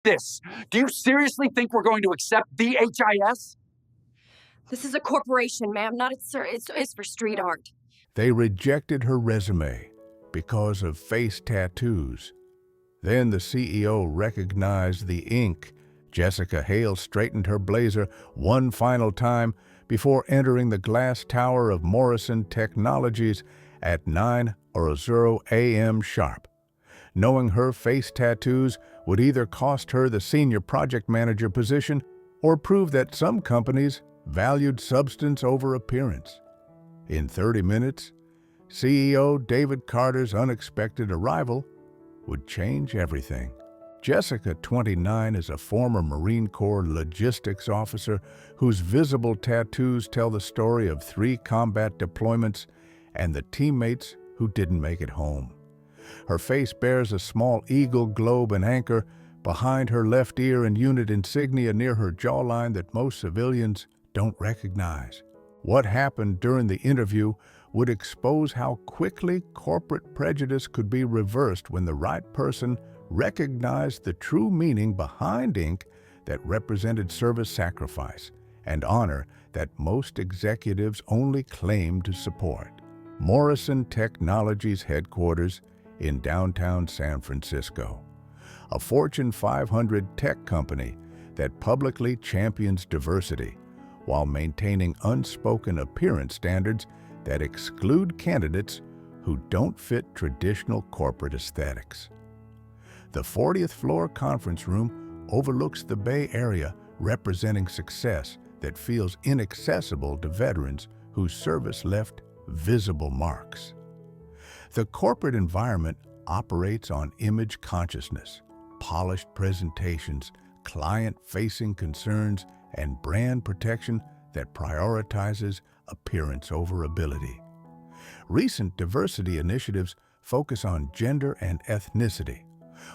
this. Do you seriously think we're going to accept the HIS? This is a corporation, ma'am, not it's for street art. They rejected her resume because of face tattoos. Then the CEO recognized the ink. Jessica Hale straightened her blazer one final time before entering the glass tower of Morrison Technologies at 9:00 a.m. sharp. Knowing her face tattoos would either cost her the senior project manager position or prove that some companies valued substance over appearance. In 30 minutes, CEO David Carter's unexpected arrival would change everything. Jessica, 29, is a former Marine Corps logistics officer whose visible tattoos tell the story of 3 combat deployments and the teammates who didn't make it home. Her face bears a small eagle, globe, and anchor behind her left ear and unit insignia near her jawline that most civilians don't recognize. What happened during the interview would expose how quickly corporate prejudice could be reversed when the right person recognized the true meaning behind ink that represented service sacrifice and honor that most executives only claim to support. Morrison Technologies headquarters in downtown San Francisco, a Fortune 500 tech company that publicly champions diversity while maintaining unspoken appearance standards that exclude candidates who don't fit traditional corporate aesthetics. The 40th floor conference room overlooks the Bay Area, representing success that feels inaccessible to veterans whose service left visible marks. The corporate environment operates on image consciousness, polished presentations, client-facing concerns, and brand protection that prioritizes appearance over ability. Recent diversity initiatives focus on gender and ethnicity,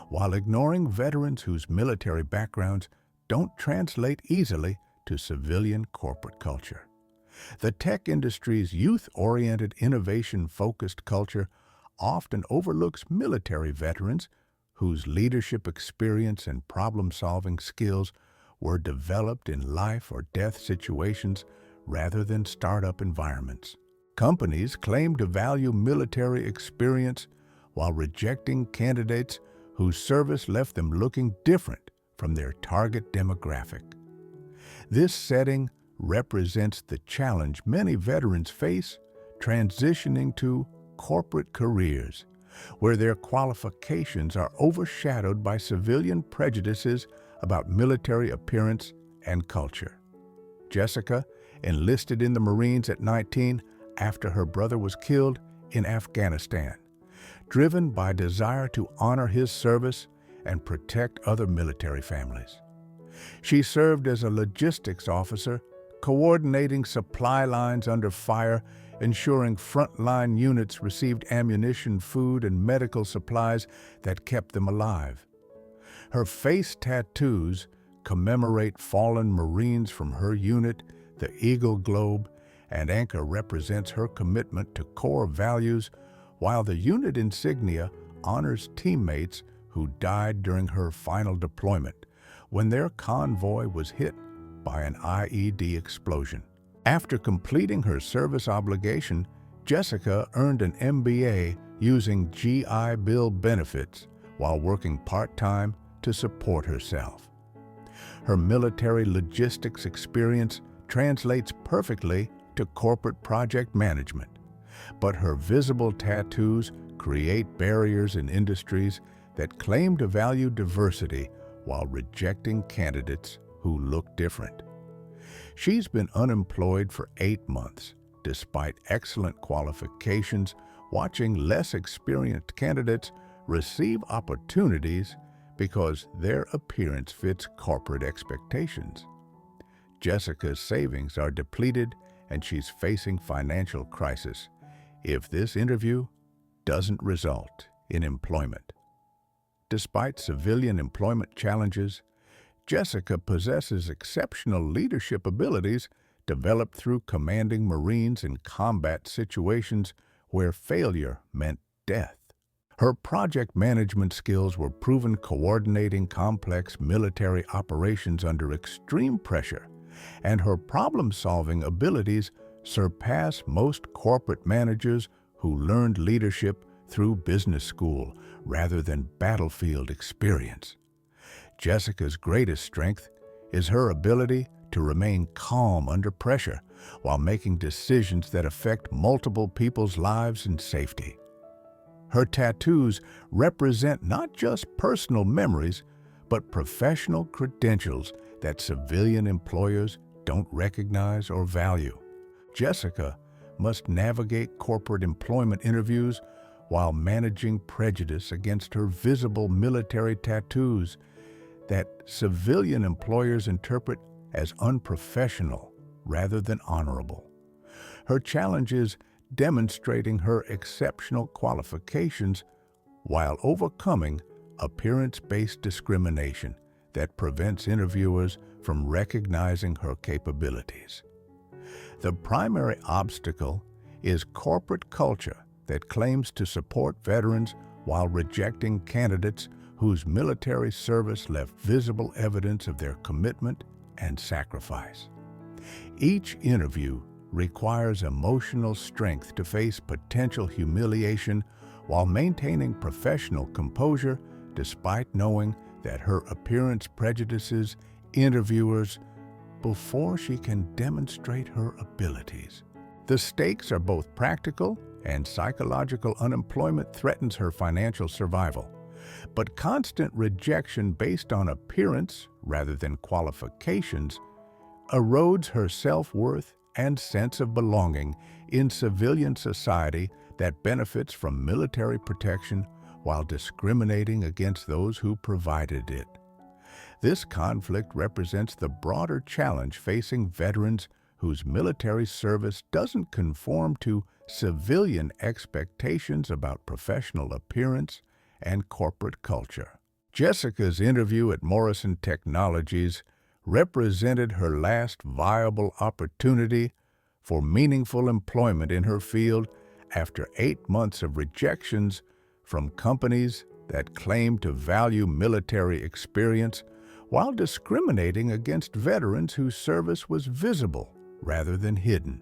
while ignoring veterans whose military backgrounds don't translate easily to civilian corporate culture. The tech industry's youth-oriented, innovation-focused culture often overlooks military veterans whose leadership experience and problem-solving skills were developed in life or death situations rather than startup environments. Companies claim to value military experience while rejecting candidates whose service left them looking different from their target demographic. This setting represents the challenge many veterans face transitioning to corporate careers, where their qualifications are overshadowed by civilian prejudices about military appearance and culture. Jessica enlisted in the Marines at 19 after her brother was killed in Afghanistan, driven by desire to honor his service and protect other military families. She served as a logistics officer, coordinating supply lines under fire, ensuring frontline units received ammunition, food, and medical supplies that kept them alive. Her face tattoos commemorate fallen Marines from her unit. The eagle, globe, and anchor represents her commitment to core values, while the unit insignia honors teammates who died during her final deployment when their convoy was hit by an IED explosion. After completing her service obligation, Jessica earned an MBA using GI Bill benefits while working part-time to support herself. Her military logistics experience translates perfectly to corporate project management, but her visible tattoos create barriers in industries that claim to value diversity while rejecting candidates who look different. She's been unemployed for 8 months, despite excellent qualifications, watching less experienced candidates receive opportunities because their appearance fits corporate expectations. Jessica's savings are depleted and she's facing financial crisis if this interview doesn't result in employment. Despite civilian employment challenges, Jessica possesses exceptional leadership abilities developed through commanding Marines in combat situations where failure meant death. Her project management skills were proven coordinating complex military operations under extreme pressure, and her problem-solving abilities surpass most corporate managers who learned leadership through business school rather than battlefield experience. Jessica's greatest strength is her ability to remain calm under pressure while making decisions that affect multiple people's lives and safety. Her tattoos represent not just personal memories, but professional credentials that civilian employers don't recognize or value. Jessica must navigate corporate employment interviews while managing prejudice against her visible military tattoos that civilian employers interpret as unprofessional rather than honorable. Her challenge is demonstrating her exceptional qualifications while overcoming appearance-based discrimination that prevents interviewers from recognizing her capabilities. The primary obstacle is corporate culture that claims to support veterans while rejecting candidates whose military service left visible evidence of their commitment and sacrifice. Each interview requires emotional strength to face potential humiliation while maintaining professional composure despite knowing that her appearance prejudices interviewers before she can demonstrate her abilities. The stakes are both practical and psychological. Unemployment threatens her financial survival, but constant rejection based on appearance rather than qualifications erodes her self-worth and sense of belonging in civilian society that benefits from military protection while discriminating against those who provided it. This conflict represents the broader challenge facing veterans whose military service doesn't conform to civilian expectations about professional appearance and corporate culture. Jessica's interview at Morrison Technologies represented her last viable opportunity for meaningful employment in her field after 8 months of rejections from companies that claimed to value military experience while discriminating against veterans whose service was visible rather than hidden.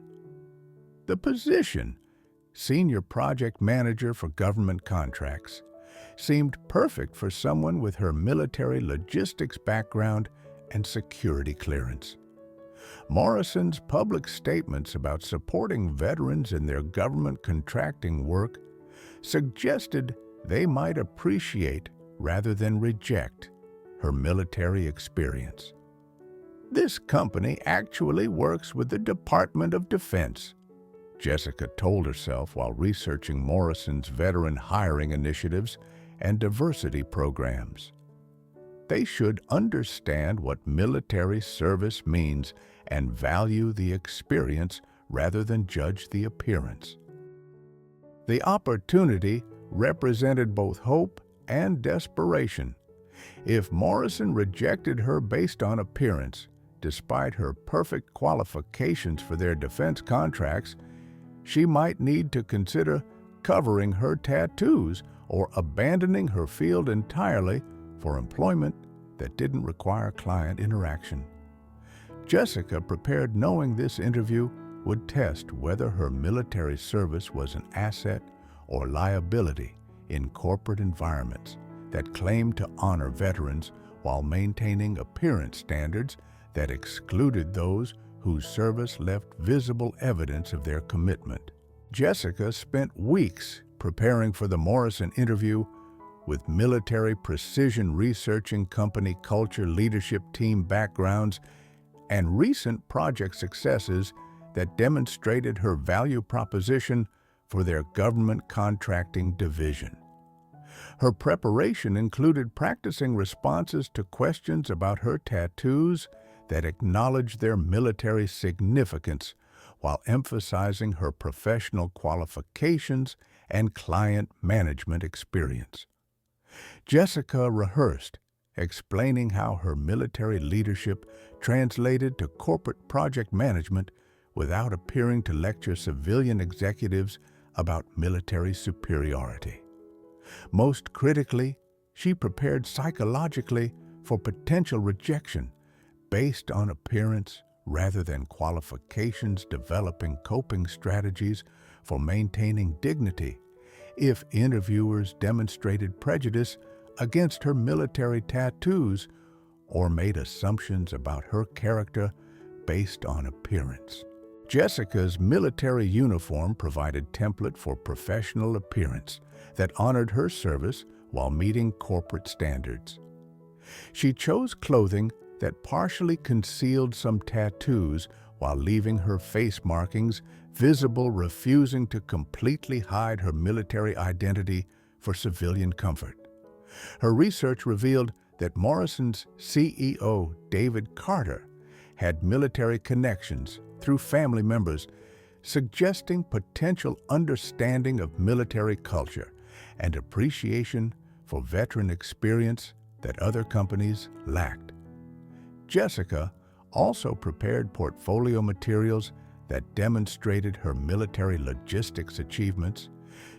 The position, Senior Project Manager for Government Contracts, seemed perfect for someone with her military logistics background and security clearance. Morrison's public statements about supporting veterans in their government contracting work suggested they might appreciate rather than reject her military experience. This company actually works with the Department of Defense, Jessica told herself while researching Morrison's veteran hiring initiatives and diversity programs. They should understand what military service means and value the experience rather than judge the appearance. The opportunity represented both hope and desperation. If Morrison rejected her based on appearance, despite her perfect qualifications for their defense contracts, she might need to consider covering her tattoos or abandoning her field entirely for employment that didn't require client interaction. Jessica prepared knowing this interview would test whether her military service was an asset or liability in corporate environments that claimed to honor veterans while maintaining appearance standards that excluded those whose service left visible evidence of their commitment. Jessica spent weeks preparing for the Morrison interview with military precision researching company culture leadership team backgrounds and recent project successes that demonstrated her value proposition for their government contracting division. Her preparation included practicing responses to questions about her tattoos that acknowledged their military significance while emphasizing her professional qualifications and client management experience. Jessica rehearsed, explaining how her military leadership translated to corporate project management without appearing to lecture civilian executives about military superiority. Most critically, she prepared psychologically for potential rejection based on appearance rather than qualifications, developing coping strategies for maintaining dignity if interviewers demonstrated prejudice against her military tattoos or made assumptions about her character based on appearance. Jessica's military uniform provided template for professional appearance that honored her service while meeting corporate standards. She chose clothing that partially concealed some tattoos while leaving her face markings visible, refusing to completely hide her military identity for civilian comfort. Her research revealed that Morrison's CEO, David Carter, had military connections through family members, suggesting potential understanding of military culture and appreciation for veteran experience that other companies lacked. Jessica also prepared portfolio materials that demonstrated her military logistics achievements,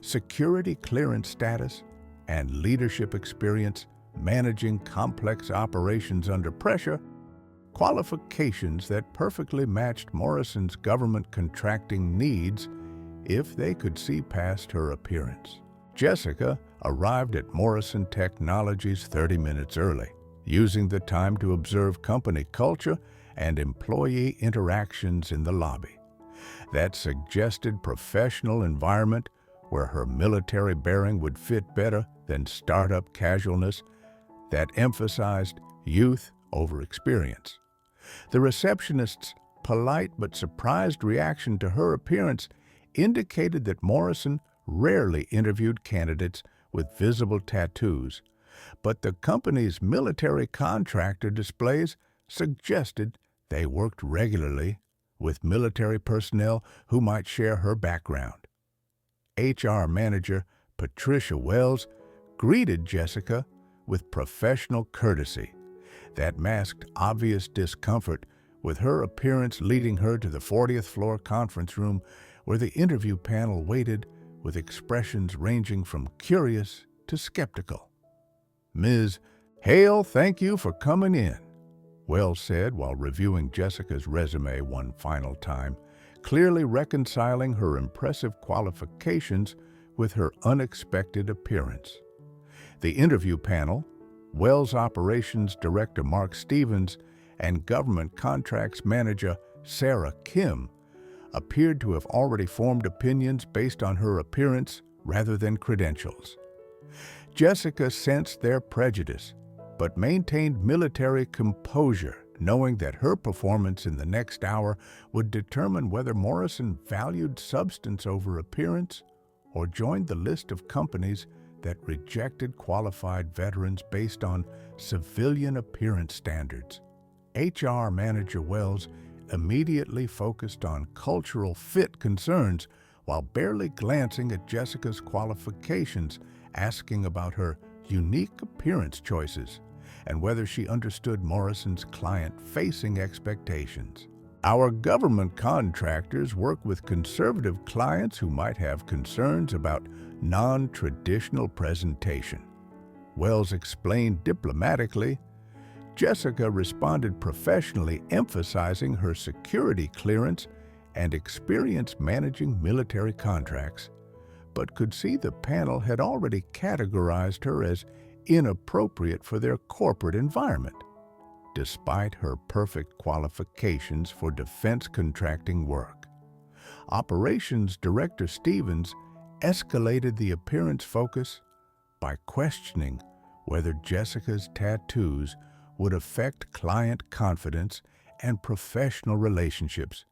security clearance status, and leadership experience managing complex operations under pressure, qualifications that perfectly matched Morrison's government contracting needs if they could see past her appearance. Jessica arrived at Morrison Technologies 30 minutes early, using the time to observe company culture and employee interactions in the lobby. That suggested professional environment where her military bearing would fit better than startup casualness that emphasized youth over experience. The receptionist's polite but surprised reaction to her appearance indicated that Morrison rarely interviewed candidates with visible tattoos, but the company's military contractor displays suggested they worked regularly with military personnel who might share her background. HR manager Patricia Wells greeted Jessica with professional courtesy that masked obvious discomfort, with her appearance leading her to the 40th floor conference room where the interview panel waited with expressions ranging from curious to skeptical. "Ms. Hale, thank you for coming in," Wells said while reviewing Jessica's resume one final time, clearly reconciling her impressive qualifications with her unexpected appearance. The interview panel, Wells Operations Director Mark Stevens and Government Contracts Manager Sarah Kim, appeared to have already formed opinions based on her appearance rather than credentials. Jessica sensed their prejudice, but maintained military composure, knowing that her performance in the next hour would determine whether Morrison valued substance over appearance or joined the list of companies that rejected qualified veterans based on civilian appearance standards. HR Manager Wells immediately focused on cultural fit concerns while barely glancing at Jessica's qualifications, asking about her unique appearance choices and whether she understood Morrison's client-facing expectations. "Our government contractors work with conservative clients who might have concerns about non-traditional presentation," Wells explained diplomatically. Jessica responded professionally, emphasizing her security clearance and experience managing military contracts, but could see the panel had already categorized her as inappropriate for their corporate environment, despite her perfect qualifications for defense contracting work. Operations Director Stevens escalated the appearance focus by questioning whether Jessica's tattoos would affect client confidence and professional relationships,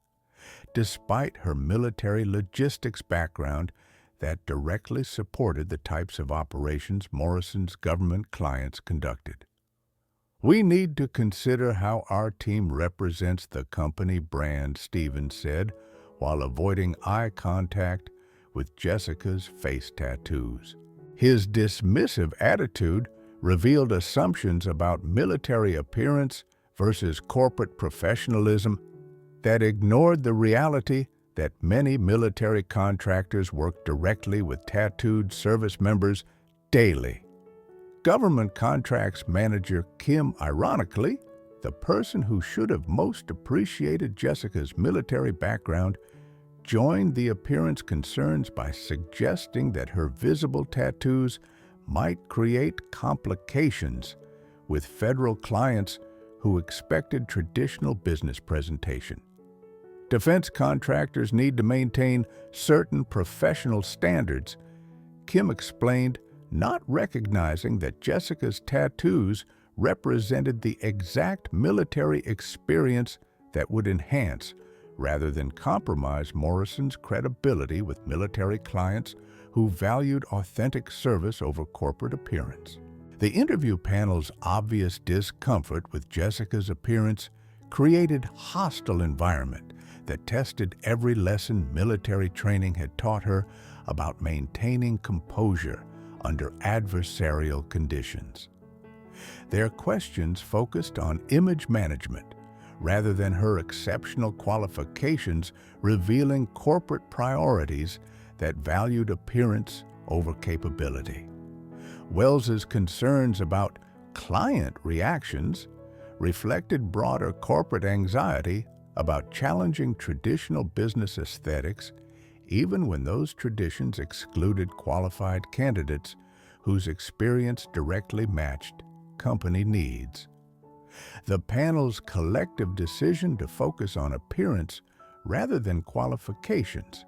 despite her military logistics background that directly supported the types of operations Morrison's government clients conducted. "We need to consider how our team represents the company brand," Stevens said, while avoiding eye contact with Jessica's face tattoos. His dismissive attitude revealed assumptions about military appearance versus corporate professionalism that ignored the reality that many military contractors work directly with tattooed service members daily. Government contracts manager Kim, ironically, the person who should have most appreciated Jessica's military background, joined the appearance concerns by suggesting that her visible tattoos might create complications with federal clients who expected traditional business presentation. Defense contractors need to maintain certain professional standards, Kim explained, not recognizing that Jessica's tattoos represented the exact military experience that would enhance rather than compromise Morrison's credibility with military clients who valued authentic service over corporate appearance. The interview panel's obvious discomfort with Jessica's appearance created a hostile environment that tested every lesson military training had taught her about maintaining composure under adversarial conditions. Their questions focused on image management rather than her exceptional qualifications, revealing corporate priorities that valued appearance over capability. Wells's concerns about client reactions reflected broader corporate anxiety about challenging traditional business aesthetics, even when those traditions excluded qualified candidates whose experience directly matched company needs. The panel's collective decision to focus on appearance rather than qualifications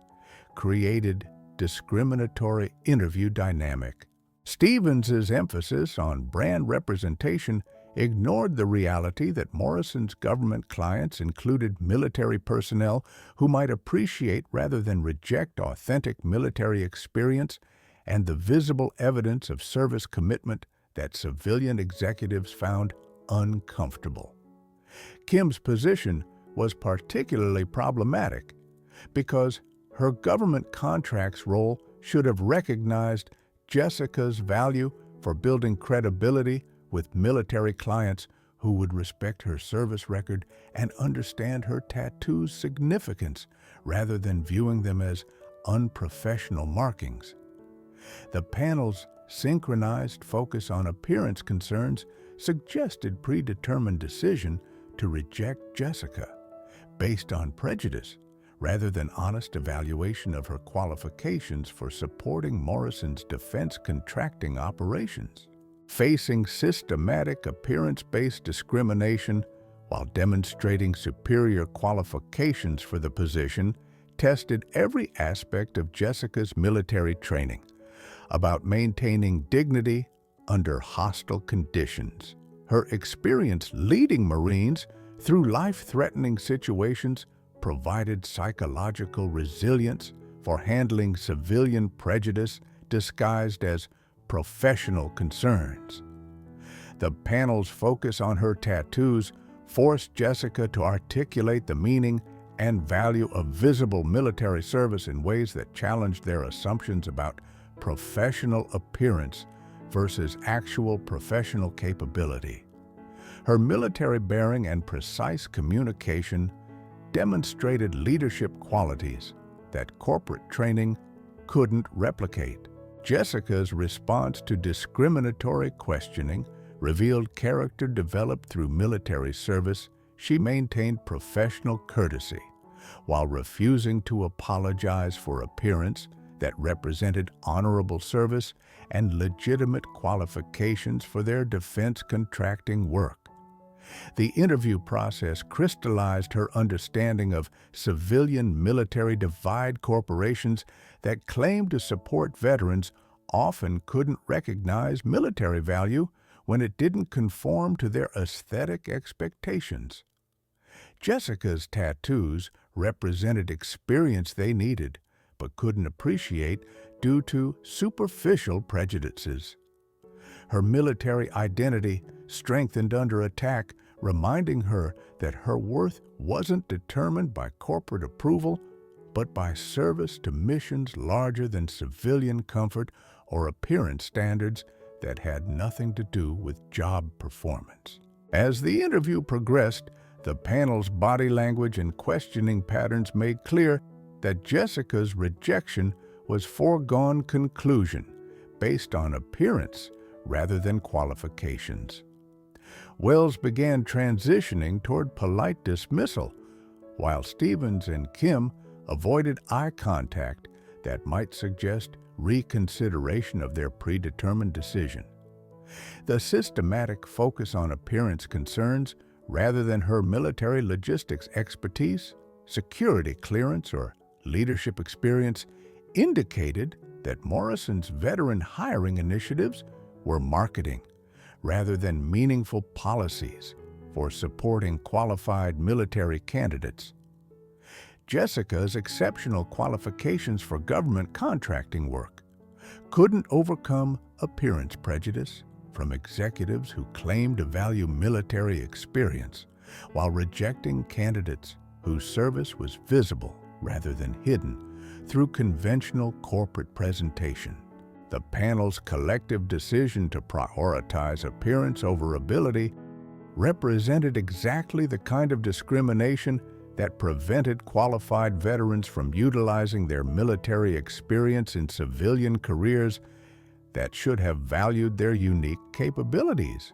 created discriminatory interview dynamic. Stevens's emphasis on brand representation ignored the reality that Morrison's government clients included military personnel who might appreciate rather than reject authentic military experience and the visible evidence of service commitment that civilian executives found uncomfortable. Kim's position was particularly problematic because her government contracts role should have recognized Jessica's value for building credibility with military clients who would respect her service record and understand her tattoo's significance rather than viewing them as unprofessional markings. The panel's synchronized focus on appearance concerns suggested predetermined decision to reject Jessica based on prejudice rather than honest evaluation of her qualifications for supporting Morrison's defense contracting operations. Facing systematic appearance-based discrimination while demonstrating superior qualifications for the position tested every aspect of Jessica's military training about maintaining dignity under hostile conditions. Her experience leading Marines through life-threatening situations provided psychological resilience for handling civilian prejudice disguised as professional concerns. The panel's focus on her tattoos forced Jessica to articulate the meaning and value of visible military service in ways that challenged their assumptions about professional appearance versus actual professional capability. Her military bearing and precise communication demonstrated leadership qualities that corporate training couldn't replicate. Jessica's response to discriminatory questioning revealed character developed through military service. She maintained professional courtesy while refusing to apologize for appearance that represented honorable service and legitimate qualifications for their defense contracting work. The interview process crystallized her understanding of civilian-military divide. Corporations that claimed to support veterans often couldn't recognize military value when it didn't conform to their aesthetic expectations. Jessica's tattoos represented experience they needed but couldn't appreciate due to superficial prejudices. Her military identity strengthened under attack, reminding her that her worth wasn't determined by corporate approval, but by service to missions larger than civilian comfort or appearance standards that had nothing to do with job performance. As the interview progressed, the panel's body language and questioning patterns made clear that Jessica's rejection was foregone conclusion based on appearance rather than qualifications. Wells began transitioning toward polite dismissal, while Stevens and Kim avoided eye contact that might suggest reconsideration of their predetermined decision. The systematic focus on appearance concerns rather than her military logistics expertise, security clearance, or leadership experience indicated that Morrison's veteran hiring initiatives were marketing rather than meaningful policies for supporting qualified military candidates. Jessica's exceptional qualifications for government contracting work couldn't overcome appearance prejudice from executives who claimed to value military experience while rejecting candidates whose service was visible rather than hidden through conventional corporate presentation. The panel's collective decision to prioritize appearance over ability represented exactly the kind of discrimination that prevented qualified veterans from utilizing their military experience in civilian careers that should have valued their unique capabilities.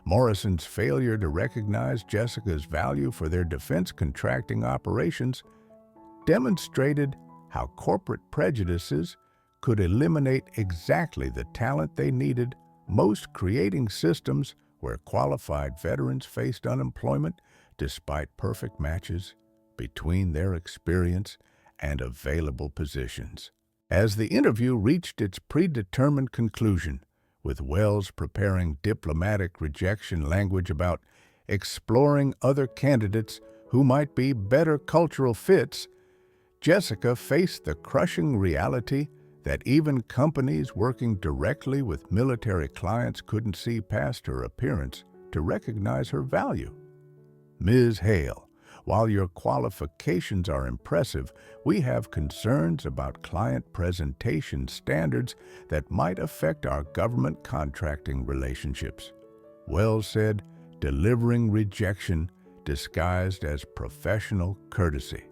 Morrison's failure to recognize Jessica's value for their defense contracting operations demonstrated how corporate prejudices could eliminate exactly the talent they needed most, creating systems where qualified veterans faced unemployment despite perfect matches between their experience and available positions. As the interview reached its predetermined conclusion, with Wells preparing diplomatic rejection language about exploring other candidates who might be better cultural fits, Jessica faced the crushing reality that even companies working directly with military clients couldn't see past her appearance to recognize her value. Ms. Hale, while your qualifications are impressive, we have concerns about client presentation standards that might affect our government contracting relationships, Wells said, delivering rejection disguised as professional courtesy.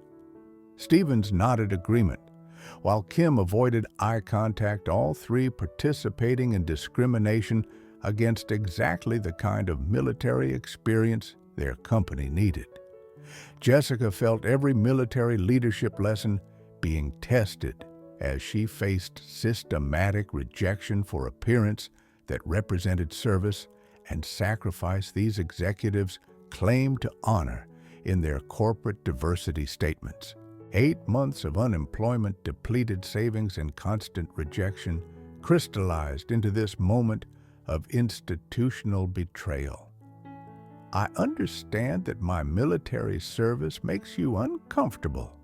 Stevens nodded agreement, while Kim avoided eye contact, all three participating in discrimination against exactly the kind of military experience their company needed. Jessica felt every military leadership lesson being tested as she faced systematic rejection for appearance that represented service and sacrifice these executives claimed to honor in their corporate diversity statements. 8 months of unemployment, depleted savings, and constant rejection crystallized into this moment of institutional betrayal. I understand that my military service makes you uncomfortable,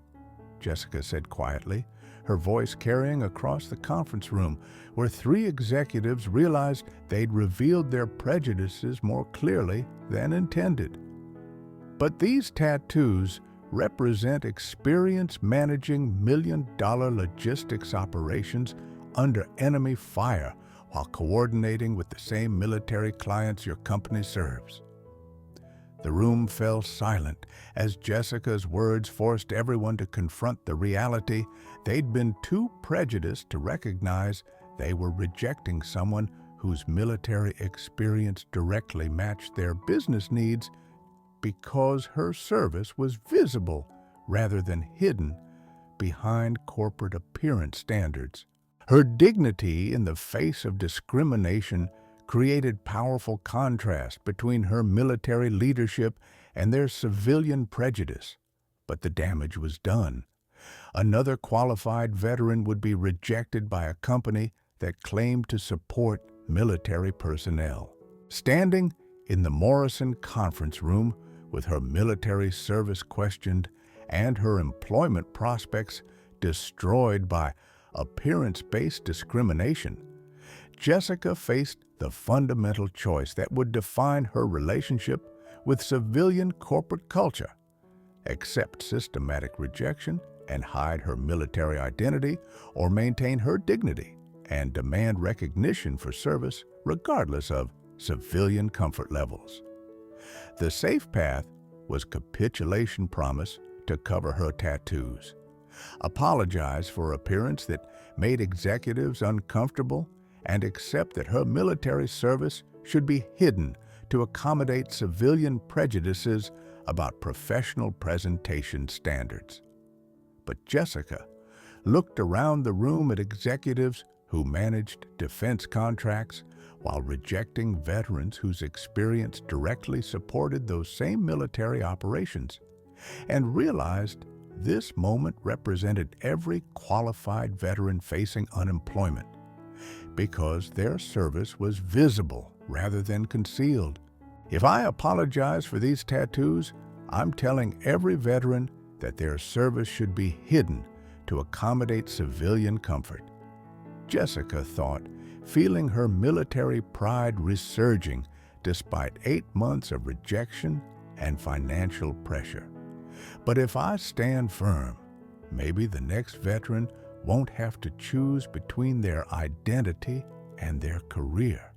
Jessica said quietly, her voice carrying across the conference room, where three executives realized they'd revealed their prejudices more clearly than intended. But these tattoos represent experience managing million-dollar logistics operations under enemy fire while coordinating with the same military clients your company serves. The room fell silent as Jessica's words forced everyone to confront the reality they'd been too prejudiced to recognize they were rejecting someone whose military experience directly matched their business needs because her service was visible rather than hidden behind corporate appearance standards. Her dignity in the face of discrimination created powerful contrast between her military leadership and their civilian prejudice. But the damage was done. Another qualified veteran would be rejected by a company that claimed to support military personnel. Standing in the Morrison conference room, with her military service questioned and her employment prospects destroyed by appearance-based discrimination, Jessica faced the fundamental choice that would define her relationship with civilian corporate culture: accept systematic rejection and hide her military identity, or maintain her dignity and demand recognition for service regardless of civilian comfort levels. The safe path was capitulation promise to cover her tattoos, apologize for appearance that made executives uncomfortable, and accept that her military service should be hidden to accommodate civilian prejudices about professional presentation standards. But Jessica looked around the room at executives who managed defense contracts while rejecting veterans whose experience directly supported those same military operations, and realized this moment represented every qualified veteran facing unemployment, because their service was visible rather than concealed. If I apologize for these tattoos, I'm telling every veteran that their service should be hidden to accommodate civilian comfort. Jessica thought, feeling her military pride resurging despite 8 months of rejection and financial pressure. But if I stand firm, maybe the next veteran won't have to choose between their identity and their career.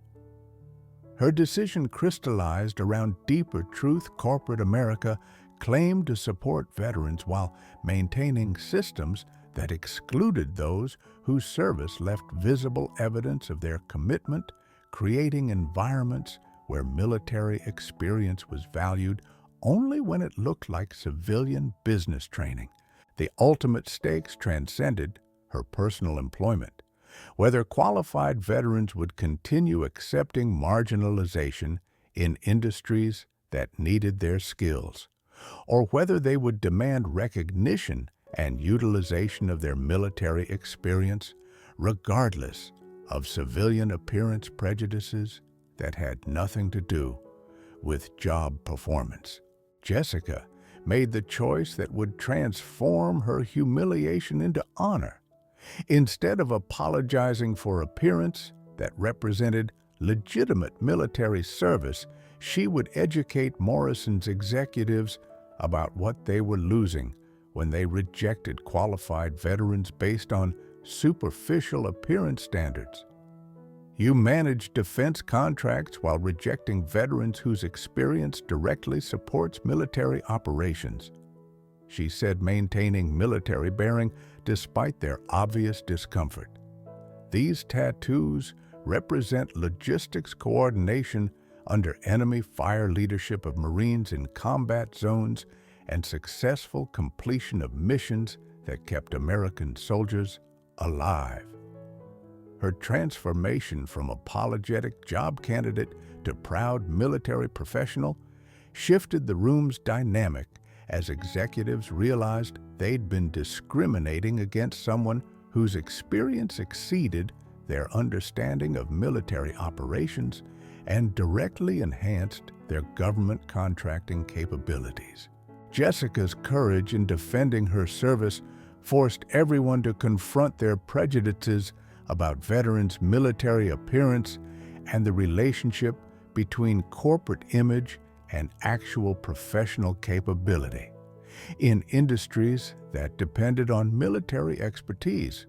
Her decision crystallized around deeper truth. Corporate America claimed to support veterans while maintaining systems that excluded those whose service left visible evidence of their commitment, creating environments where military experience was valued only when it looked like civilian business training. The ultimate stakes transcended her personal employment. Whether qualified veterans would continue accepting marginalization in industries that needed their skills, or whether they would demand recognition and utilization of their military experience, regardless of civilian appearance prejudices that had nothing to do with job performance. Jessica made the choice that would transform her humiliation into honor. Instead of apologizing for appearance that represented legitimate military service, she would educate Morrison's executives about what they were losing when they rejected qualified veterans based on superficial appearance standards. You manage defense contracts while rejecting veterans whose experience directly supports military operations, she said, maintaining military bearing despite their obvious discomfort. These tattoos represent logistics coordination under enemy fire leadership of Marines in combat zones and successful completion of missions that kept American soldiers alive. Her transformation from apologetic job candidate to proud military professional shifted the room's dynamic as executives realized they'd been discriminating against someone whose experience exceeded their understanding of military operations and directly enhanced their government contracting capabilities. Jessica's courage in defending her service forced everyone to confront their prejudices about veterans' military appearance and the relationship between corporate image and actual professional capability. In industries that depended on military expertise,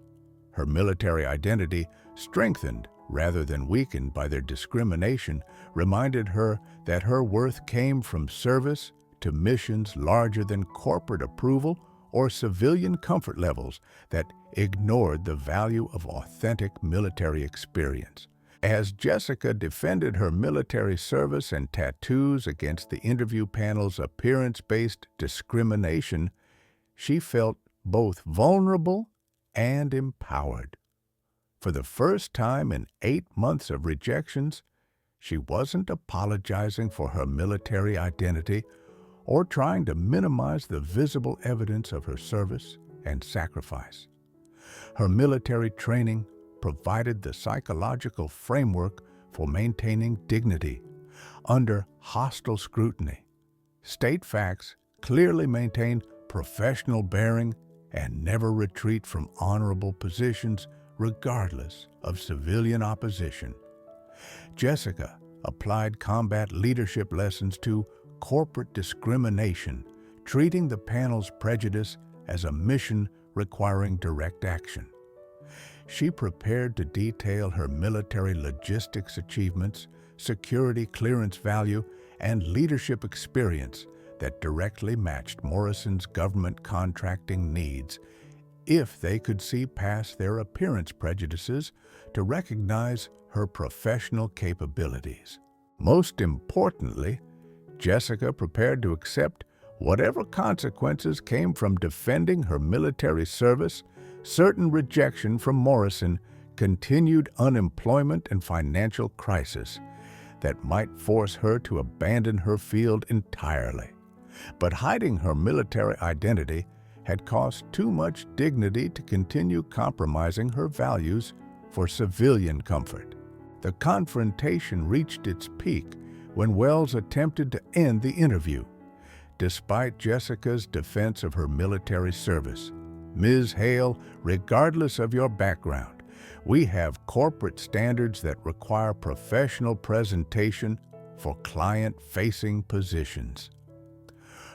her military identity, strengthened rather than weakened by their discrimination, reminded her that her worth came from service to missions larger than corporate approval or civilian comfort levels that ignored the value of authentic military experience. As Jessica defended her military service and tattoos against the interview panel's appearance-based discrimination, she felt both vulnerable and empowered. For the first time in 8 months of rejections, she wasn't apologizing for her military identity or trying to minimize the visible evidence of her service and sacrifice. Her military training provided the psychological framework for maintaining dignity under hostile scrutiny. State facts clearly maintain professional bearing and never retreat from honorable positions regardless of civilian opposition. Jessica applied combat leadership lessons to corporate discrimination, treating the panel's prejudice as a mission requiring direct action. She prepared to detail her military logistics achievements, security clearance value, and leadership experience that directly matched Morrison's government contracting needs, if they could see past their appearance prejudices to recognize her professional capabilities. Most importantly, Jessica prepared to accept whatever consequences came from defending her military service, certain rejection from Morrison, continued unemployment and financial crisis that might force her to abandon her field entirely. But hiding her military identity had cost too much dignity to continue compromising her values for civilian comfort. The confrontation reached its peak when Wells attempted to end the interview. Despite Jessica's defense of her military service, "Ms. Hale, regardless of your background, we have corporate standards that require professional presentation for client-facing positions."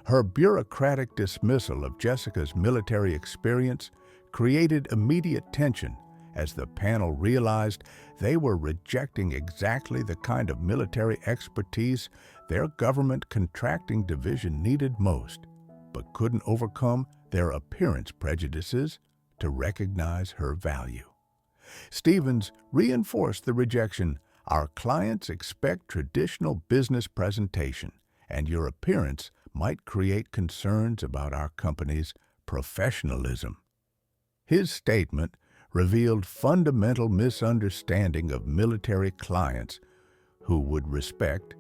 Her bureaucratic dismissal of Jessica's military experience created immediate tension as the panel realized they were rejecting exactly the kind of military expertise their government contracting division needed most, but couldn't overcome their appearance prejudices to recognize her value. Stevens reinforced the rejection. "Our clients expect traditional business presentation, and your appearance might create concerns about our company's professionalism." His statement revealed fundamental misunderstanding of military clients who would respect,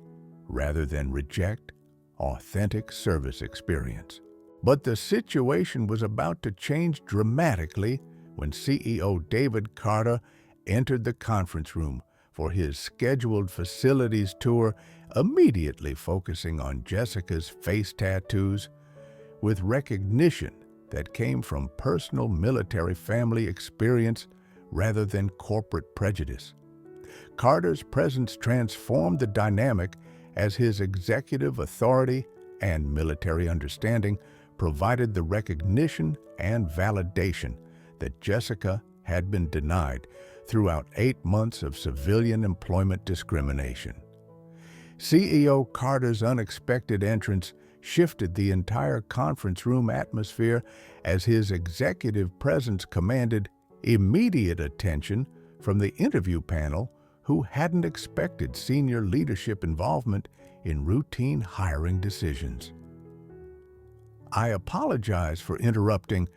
rather than reject, authentic service experience. But the situation was about to change dramatically when CEO David Carter entered the conference room for his scheduled facilities tour, immediately focusing on Jessica's face tattoos, with recognition that came from personal military family experience rather than corporate prejudice. Carter's presence transformed the dynamic as his executive authority and military understanding provided the recognition and validation that Jessica had been denied throughout 8 months of civilian employment discrimination. CEO Carter's unexpected entrance shifted the entire conference room atmosphere as his executive presence commanded immediate attention from the interview panel, who hadn't expected senior leadership involvement in routine hiring decisions. "I apologize for interrupting,"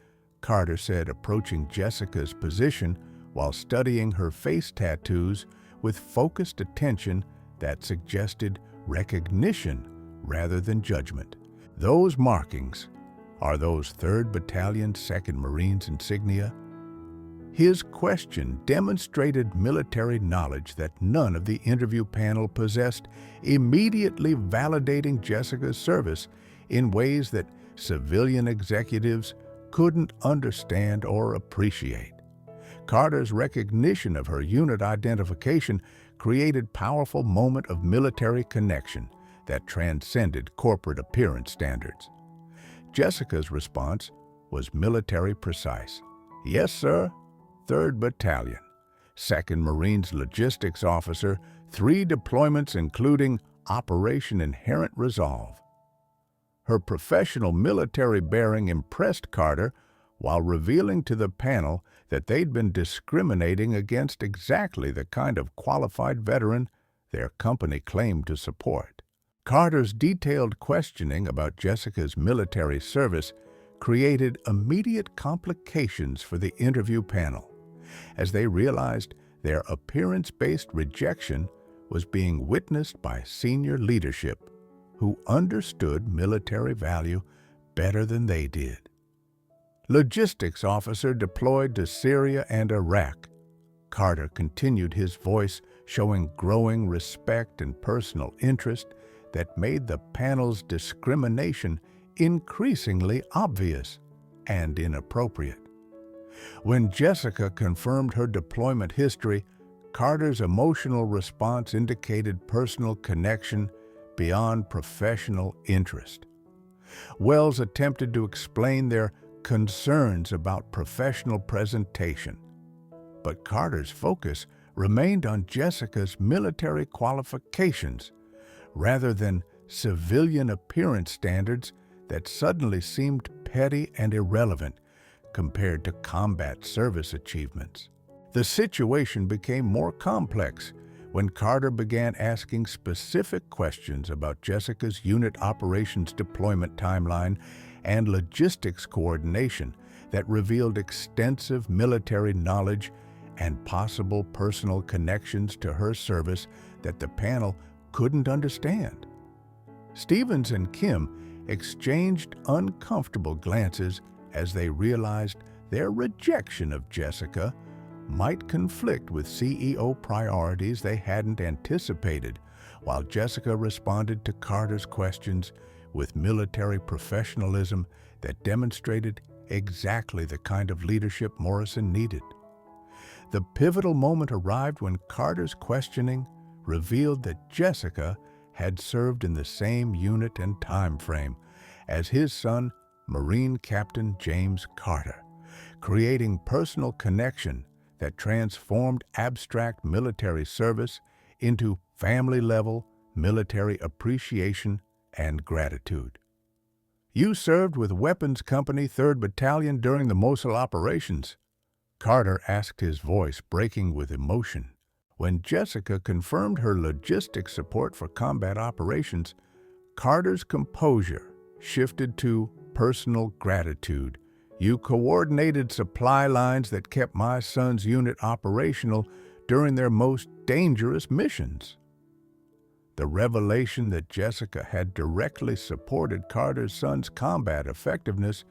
Carter said, approaching Jessica's position while studying her face tattoos with focused attention that suggested recognition rather than judgment. "Those markings, are those 3rd Battalion 2nd Marines insignia?" His question demonstrated military knowledge that none of the interview panel possessed, immediately validating Jessica's service in ways that civilian executives couldn't understand or appreciate. Carter's recognition of her unit identification created powerful moment of military connection that transcended corporate appearance standards. Jessica's response was military precise. "Yes, sir. 3rd Battalion, 2nd Marines Logistics Officer, 3 deployments including Operation Inherent Resolve." Her professional military bearing impressed Carter while revealing to the panel that they'd been discriminating against exactly the kind of qualified veteran their company claimed to support. Carter's detailed questioning about Jessica's military service created immediate complications for the interview panel, as they realized their appearance-based rejection was being witnessed by senior leadership who understood military value better than they did. Logistics officer deployed to Syria and Iraq. Carter continued, his voice showing growing respect and personal interest that made the panel's discrimination increasingly obvious and inappropriate. When Jessica confirmed her deployment history, Carter's emotional response indicated personal connection beyond professional interest. Wells attempted to explain their concerns about professional presentation, but Carter's focus remained on Jessica's military qualifications rather than civilian appearance standards that suddenly seemed petty and irrelevant, compared to combat service achievements. The situation became more complex when Carter began asking specific questions about Jessica's unit operations deployment timeline and logistics coordination that revealed extensive military knowledge and possible personal connections to her service that the panel couldn't understand. Stevens and Kim exchanged uncomfortable glances as they realized their rejection of Jessica might conflict with CEO priorities they hadn't anticipated, while Jessica responded to Carter's questions with military professionalism that demonstrated exactly the kind of leadership Morrison needed. The pivotal moment arrived when Carter's questioning revealed that Jessica had served in the same unit and time frame as his son, Marine Captain James Carter, creating personal connection that transformed abstract military service into family-level military appreciation and gratitude. "You served with Weapons Company 3rd Battalion during the Mosul operations," Carter asked, his voice breaking with emotion. When Jessica confirmed her logistics support for combat operations, Carter's composure shifted to personal gratitude. "You coordinated supply lines that kept my son's unit operational during their most dangerous missions." The revelation that Jessica had directly supported Carter's son's combat effectiveness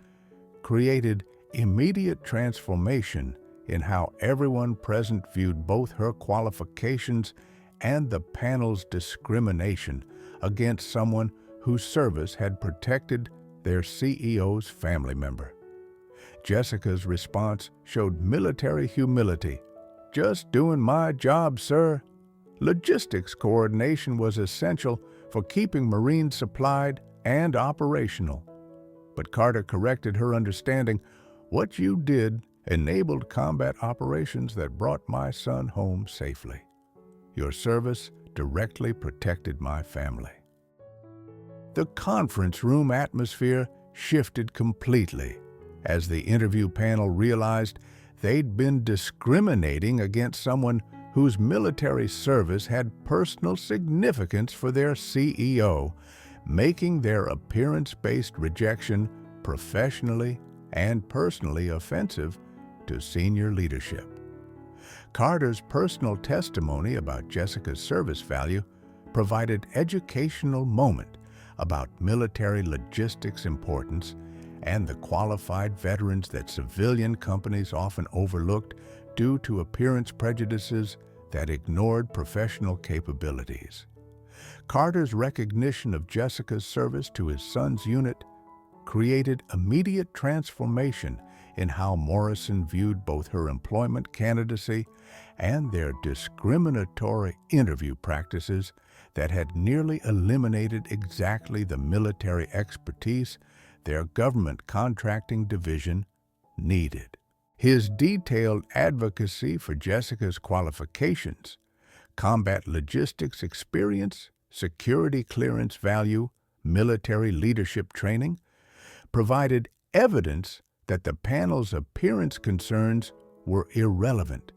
created immediate transformation in how everyone present viewed both her qualifications and the panel's discrimination against someone whose service had protected their CEO's family member. Jessica's response showed military humility. "Just doing my job, sir." Logistics coordination was essential for keeping Marines supplied and operational. But Carter corrected her understanding. "What you did enabled combat operations that brought my son home safely. Your service directly protected my family." The conference room atmosphere shifted completely as the interview panel realized they'd been discriminating against someone whose military service had personal significance for their CEO, making their appearance-based rejection professionally and personally offensive to senior leadership. Carter's personal testimony about Jessica's service value provided educational moment about military logistics importance and the qualified veterans that civilian companies often overlooked due to appearance prejudices that ignored professional capabilities. Carter's recognition of Jessica's service to his son's unit created immediate transformation in how Morrison viewed both her employment candidacy and their discriminatory interview practices that had nearly eliminated exactly the military expertise their government contracting division needed. His detailed advocacy for Jessica's qualifications, combat logistics experience, security clearance value, military leadership training, provided evidence that the panel's appearance concerns were irrelevant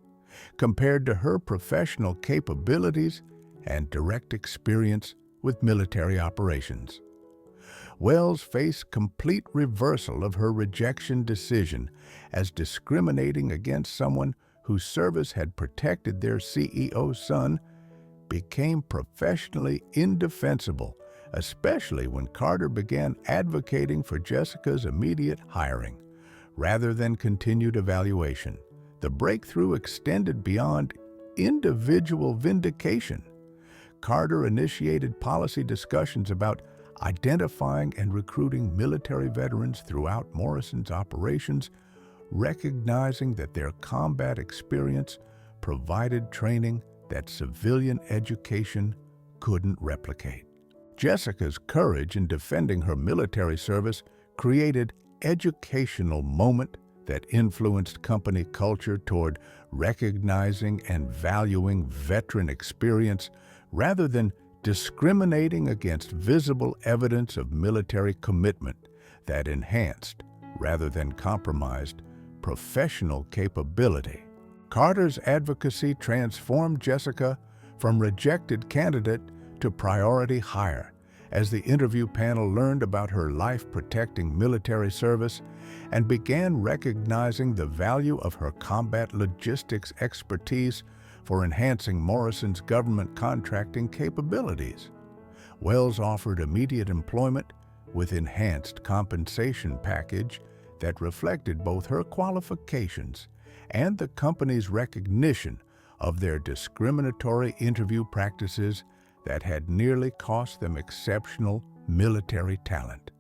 compared to her professional capabilities and direct experience with military operations. Wells faced complete reversal of her rejection decision as discriminating against someone whose service had protected their CEO's son became professionally indefensible, especially when Carter began advocating for Jessica's immediate hiring rather than continued evaluation. The breakthrough extended beyond individual vindication. Carter initiated policy discussions about identifying and recruiting military veterans throughout Morrison's operations, recognizing that their combat experience provided training that civilian education couldn't replicate. Jessica's courage in defending her military service created educational moment that influenced company culture toward recognizing and valuing veteran experience rather than discriminating against visible evidence of military commitment that enhanced rather than compromised professional capability. Carter's advocacy transformed Jessica from rejected candidate to priority hire as the interview panel learned about her life-protecting military service and began recognizing the value of her combat logistics expertise for enhancing Morrison's government contracting capabilities. Wells offered immediate employment with enhanced compensation package that reflected both her qualifications and the company's recognition of their discriminatory interview practices that had nearly cost them exceptional military talent.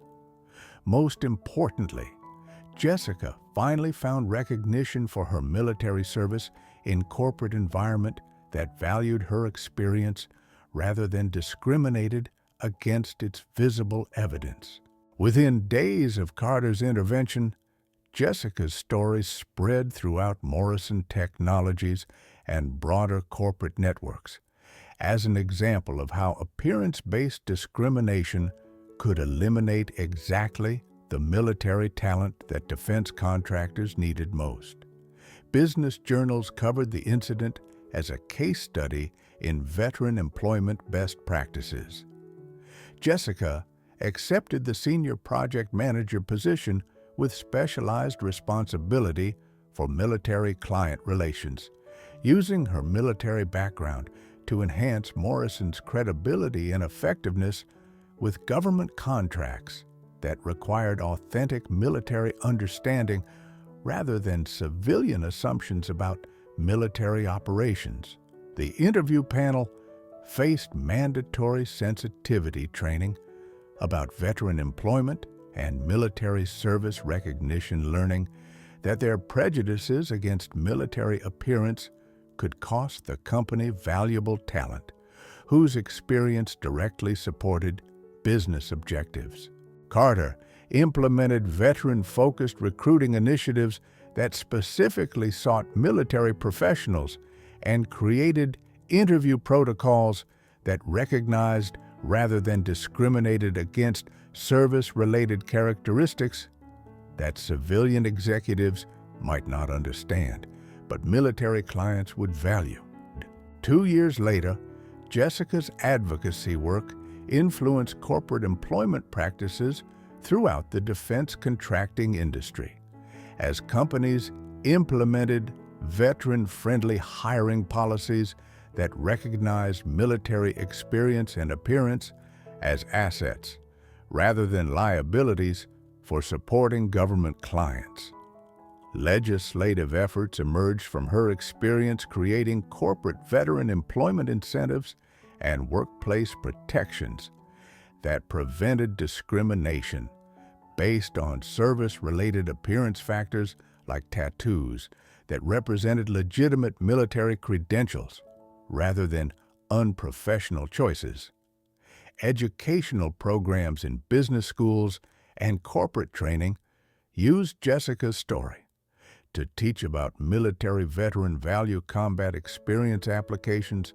Most importantly, Jessica finally found recognition for her military service in corporate environment that valued her experience rather than discriminated against its visible evidence. Within days of Carter's intervention, Jessica's story spread throughout Morrison Technologies and broader corporate networks as an example of how appearance-based discrimination could eliminate exactly the military talent that defense contractors needed most. Business journals covered the incident as a case study in veteran employment best practices. Jessica accepted the senior project manager position with specialized responsibility for military client relations, using her military background to enhance Morrison's credibility and effectiveness with government contracts that required authentic military understanding rather than civilian assumptions about military operations. The interview panel faced mandatory sensitivity training about veteran employment and military service recognition, learning that their prejudices against military appearance could cost the company valuable talent whose experience directly supported business objectives. Carter implemented veteran-focused recruiting initiatives that specifically sought military professionals and created interview protocols that recognized rather than discriminated against service-related characteristics that civilian executives might not understand, but military clients would value. 2 years later, Jessica's advocacy work influenced corporate employment practices throughout the defense contracting industry, as companies implemented veteran-friendly hiring policies that recognized military experience and appearance as assets rather than liabilities for supporting government clients. Legislative efforts emerged from her experience creating corporate veteran employment incentives and workplace protections that prevented discrimination based on service-related appearance factors like tattoos that represented legitimate military credentials rather than unprofessional choices. Educational programs in business schools and corporate training used Jessica's story to teach about military veteran value combat experience applications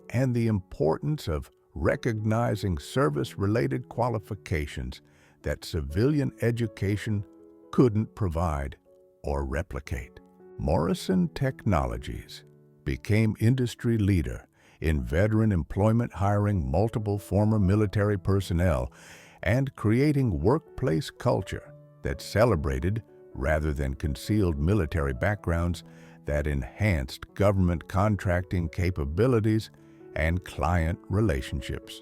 and the importance of recognizing service-related qualifications that civilian education couldn't provide or replicate. Morrison Technologies became industry leader in veteran employment, hiring multiple former military personnel and creating workplace culture that celebrated rather than concealed military backgrounds that enhanced government contracting capabilities and client relationships.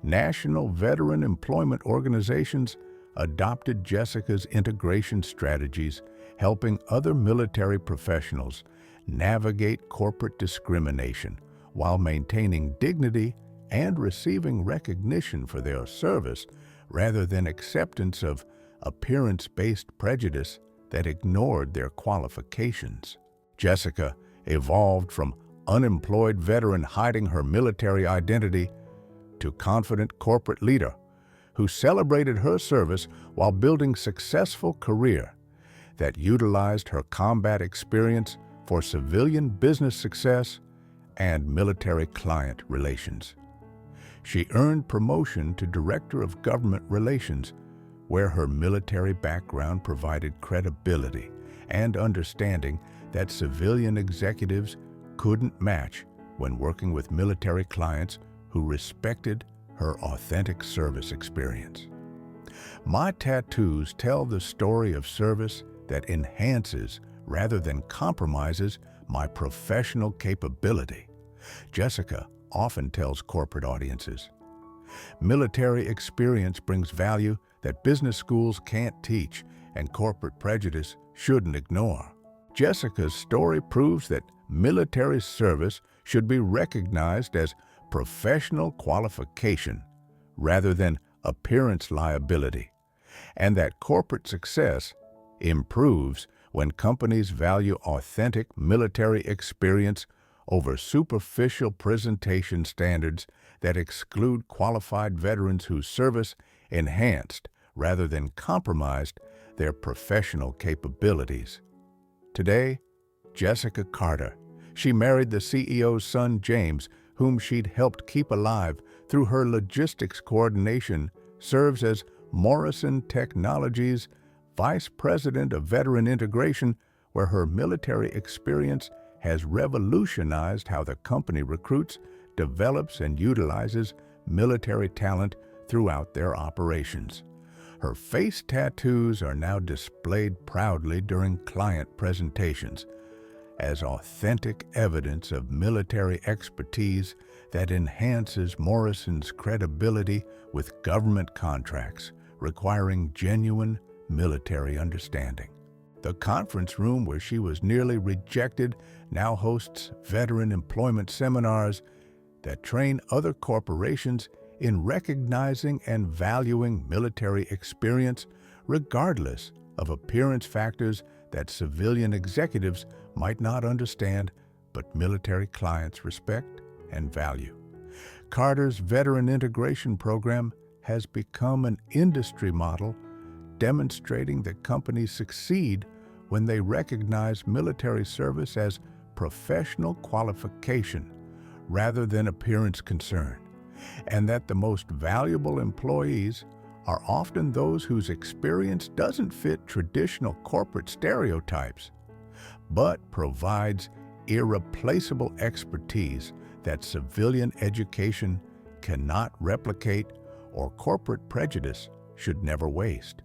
National veteran employment organizations adopted Jessica's integration strategies, helping other military professionals navigate corporate discrimination while maintaining dignity and receiving recognition for their service rather than acceptance of appearance-based prejudice that ignored their qualifications. Jessica evolved from unemployed veteran hiding her military identity to confident corporate leader who celebrated her service while building successful career that utilized her combat experience for civilian business success and military client relations. She earned promotion to Director of Government Relations, where her military background provided credibility and understanding that civilian executives couldn't match when working with military clients who respected her authentic service experience. My tattoos tell the story of service that enhances rather than compromises my professional capability. Jessica often tells corporate audiences, military experience brings value that business schools can't teach and corporate prejudice shouldn't ignore. Jessica's story proves that military service should be recognized as professional qualification rather than appearance liability, and that corporate success improves when companies value authentic military experience over superficial presentation standards that exclude qualified veterans whose service enhanced rather than compromised their professional capabilities. Today, Jessica Carter, she married the CEO's son James, whom she'd helped keep alive through her logistics coordination, serves as Morrison Technologies Vice President of Veteran Integration, where her military experience has revolutionized how the company recruits, develops, and utilizes military talent throughout their operations. Her face tattoos are now displayed proudly during client presentations as authentic evidence of military expertise that enhances Morrison's credibility with government contracts requiring genuine military understanding. The conference room where she was nearly rejected now hosts veteran employment seminars that train other corporations in recognizing and valuing military experience regardless of appearance factors that civilian executives might not understand, but military clients respect and value. Carter's Veteran Integration Program has become an industry model demonstrating that companies succeed when they recognize military service as professional qualification rather than appearance concern, and that the most valuable employees are often those whose experience doesn't fit traditional corporate stereotypes, but provides irreplaceable expertise that civilian education cannot replicate or corporate prejudice should never waste.